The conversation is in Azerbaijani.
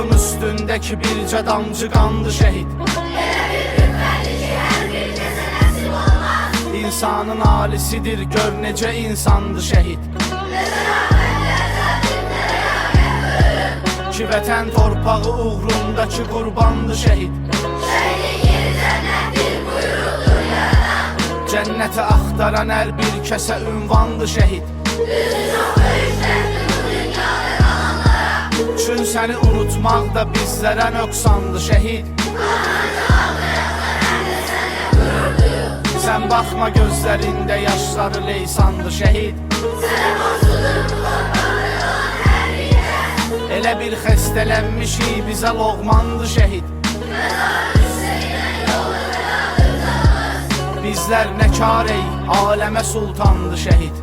Toprağın üstündeki bircə damcı qandı şəhid. İnsanın alisidir, gör necə insandı şəhid. Ki vətən torpağı uğrundakı qurbandı şəhid. Cənnəti axtaran hər bir kəsə ünvandı şəhid. Çün səni unutmaq da bizlərə nöqsandı şəhid. Sən baxma gözlərində yaşları leysandı şəhid. Elə bir xəstələnmişik, bizə loğmandı şəhid. Bizlər nə karey, aləmə sultandı şəhid.